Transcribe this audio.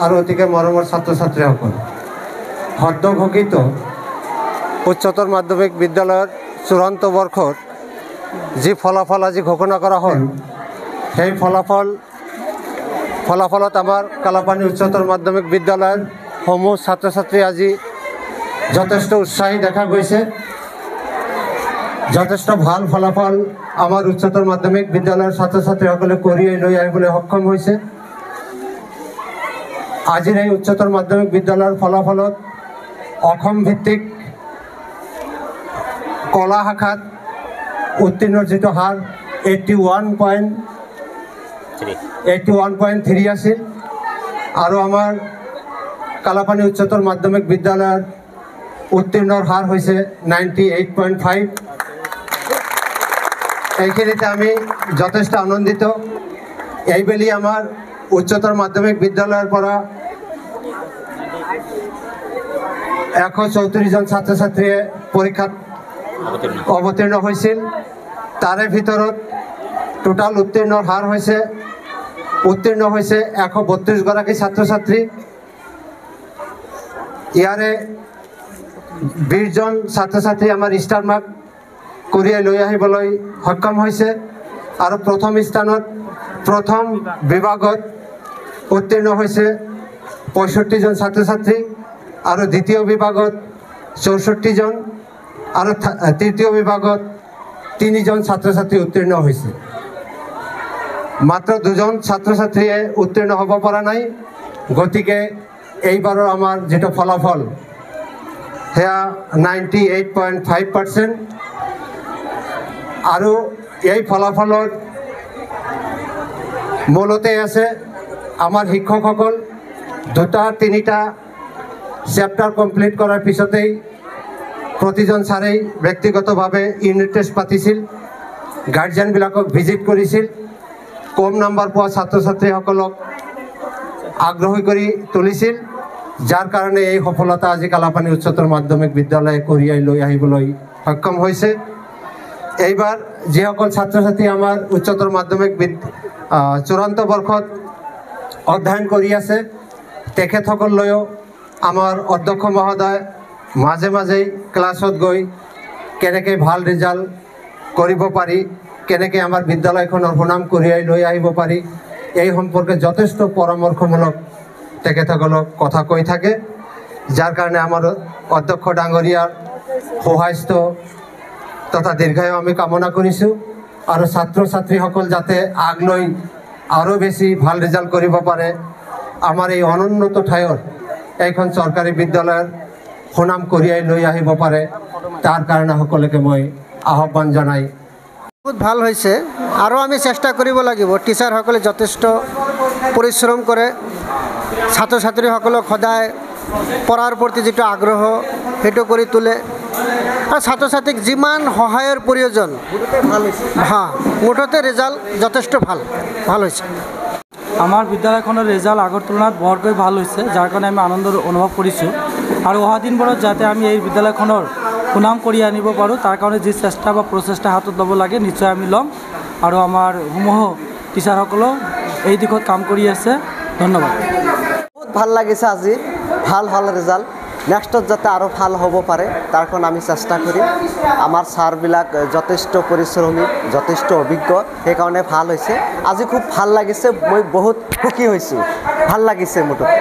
আৰু অতিকে মৰমৰ ছাত্ৰ ছাত্ৰীসকল, সদ্য ঘোষিত উচ্চতৰ মাধ্যমিক বিদ্যালয়ৰ চূড়ান্ত বৰ্ষৰ যি ফলাফল আজি ঘোষণা কৰা হ'ল, সেই ফলাফলত আমাৰ কালাপানী উচ্চতৰ মাধ্যমিক বিদ্যালয়ৰ সমূহ ছাত্ৰ ছাত্ৰী আজি যথেষ্ট উৎসাহী দেখা গৈছে। যথেষ্ট ভাল ফলাফল আমাৰ উচ্চতৰ মাধ্যমিক বিদ্যালয়ৰ ছাত্ৰ ছাত্ৰীসকলে কঢ়িয়াই লৈ আহিবলৈ সক্ষম হৈছে। আজিৰ এই উচ্চতৰ মাধ্যমিক বিদ্যালয়ৰ ফলাফলত অসম ভিত্তিক কলা শাখাত উত্তীৰ্ণৰ যিটো হাৰ 81.3 আছিল, আৰু আমাৰ কালাপানী উচ্চতৰ মাধ্যমিক বিদ্যালয়ৰ উত্তীৰ্ণৰ হাৰ হৈছে 98.5। এইখিনিতে আমি যথেষ্ট আনন্দিত। এইবেলি আমাৰ উচ্চতৰ মাধ্যমিক বিদ্যালয়ৰ পৰা 134 জন ছাত্ৰ ছাত্ৰীয়ে পৰীক্ষাত অৱতীৰ্ণ হৈছিল। তাৰে ভিতৰত টোটাল উত্তীৰ্ণৰ হাৰ হৈছে 132 গৰাকী ছাত্ৰ ছাত্ৰী। ইয়াৰে 20 জন ছাত্ৰ ছাত্ৰী আমাৰ ষ্টাৰ মাৰ্ক কঢ়িয়াই লৈ আহিবলৈ সক্ষম হৈছে, আৰু প্ৰথম স্থানত প্ৰথম বিভাগত উত্তীৰ্ণ হৈছে 65 জন ছাত্ৰ ছাত্ৰী, আৰু দ্বিতীয় বিভাগত 64 জন, আৰু তৃতীয় বিভাগত 3 জন ছাত্ৰ ছাত্ৰী উত্তীৰ্ণ হৈছে। মাত্ৰ 2 জন ছাত্ৰ ছাত্ৰীয়ে উত্তীৰ্ণ হ'ব পৰা নাই। গতিকে এইবাৰৰ আমাৰ যিটো ফলাফল সেয়া 98.5%। আৰু এই ফলাফলত মূলতে আছে আমাৰ শিক্ষকসকল 2-3টা চেপ্টাৰ কমপ্লিট কৰাৰ পিছতেই প্ৰতিজন ছাৰেই ব্যক্তিগতভাৱে ইউনিট টেষ্ট পাতিছিল, গাৰ্জিয়ানবিলাকক ভিজিট কৰিছিল, কম নম্বৰ পোৱা ছাত্ৰ ছাত্ৰীসকলক আগ্ৰহী কৰি তুলিছিল, যাৰ কাৰণে এই সফলতা আজি কালাপানী উচ্চতৰ মাধ্যমিক বিদ্যালয়ে কঢ়িয়াই লৈ আহিবলৈ সক্ষম হৈছে। এইবাৰ যিসকল ছাত্ৰ ছাত্ৰী আমাৰ উচ্চতৰ মাধ্যমিক চূড়ান্ত বৰ্ষত অধ্যয়ন কৰি আছে, তেখেতসকললৈও আমাৰ অধ্যক্ষ মহোদয় মাজে মাজেই ক্লাছত গৈ কেনেকৈ ভাল ৰিজাল্ট কৰিব পাৰি, কেনেকৈ আমাৰ বিদ্যালয়খনৰ সুনাম কঢ়িয়াই লৈ আহিব পাৰি, এই সম্পৰ্কে যথেষ্ট পৰামৰ্শমূলক তেখেতসকলক কথা কৈ থাকে, যাৰ কাৰণে আমাৰ অধ্যক্ষ ডাঙৰীয়াৰ সুস্বাস্থ্য তথা দীৰ্ঘায়ু আমি কামনা কৰিছোঁ। আৰু ছাত্ৰ ছাত্ৰীসকল যাতে আগলৈ আৰু বেছি ভাল ৰিজাল্ট কৰিব পাৰে, আমাৰ এই অনুন্নত ঠাইৰ এইখন চৰকাৰী বিদ্যালয়ৰ সুনাম কঢ়িয়াই লৈ আহিব পাৰে, তাৰ কাৰণে সকলোকে মই আহ্বান জনাই। বহুত ভাল হৈছে, আৰু আমি চেষ্টা কৰিব লাগিব। টিচাৰসকলে যথেষ্ট পৰিশ্ৰম কৰে, ছাত্ৰ ছাত্ৰীসকলক সদায় পঢ়াৰ প্ৰতি যিটো আগ্ৰহ সেইটো কৰি তোলে, আৰু ছাত্ৰ ছাত্ৰীক যিমান সহায়ৰ প্ৰয়োজন মুঠতে ৰিজাল্ট যথেষ্ট ভাল হৈছে। আমাৰ বিদ্যালয়খনৰ ৰিজাল্ট আগৰ তুলনাত বৰকৈ ভাল হৈছে, যাৰ কাৰণে আমি আনন্দ অনুভৱ কৰিছোঁ। আৰু অহা দিনবোৰত যাতে আমি এই বিদ্যালয়খনৰ সুনাম কৰি আনিব পাৰোঁ, তাৰ কাৰণে যি চেষ্টা বা প্ৰচেষ্টা হাতত ল'ব লাগে নিশ্চয় আমি ল'ম, আৰু আমাৰ সমূহ টিচাৰসকলেও এই দিশত কাম কৰি আছে। ধন্যবাদ। বহুত ভাল লাগিছে আজি, ভাল ৰিজাল্ট। নেক্সটত যাতে আৰু ভাল হ'ব পাৰে তাৰ কাৰণে আমি চেষ্টা কৰিম। আমাৰ ছাৰবিলাক যথেষ্ট পৰিশ্ৰমী, যথেষ্ট অভিজ্ঞ, সেইকাৰণে ভাল হৈছে। আজি খুব ভাল লাগিছে, মই বহুত সুখী হৈছোঁ, ভাল লাগিছে মুঠতে।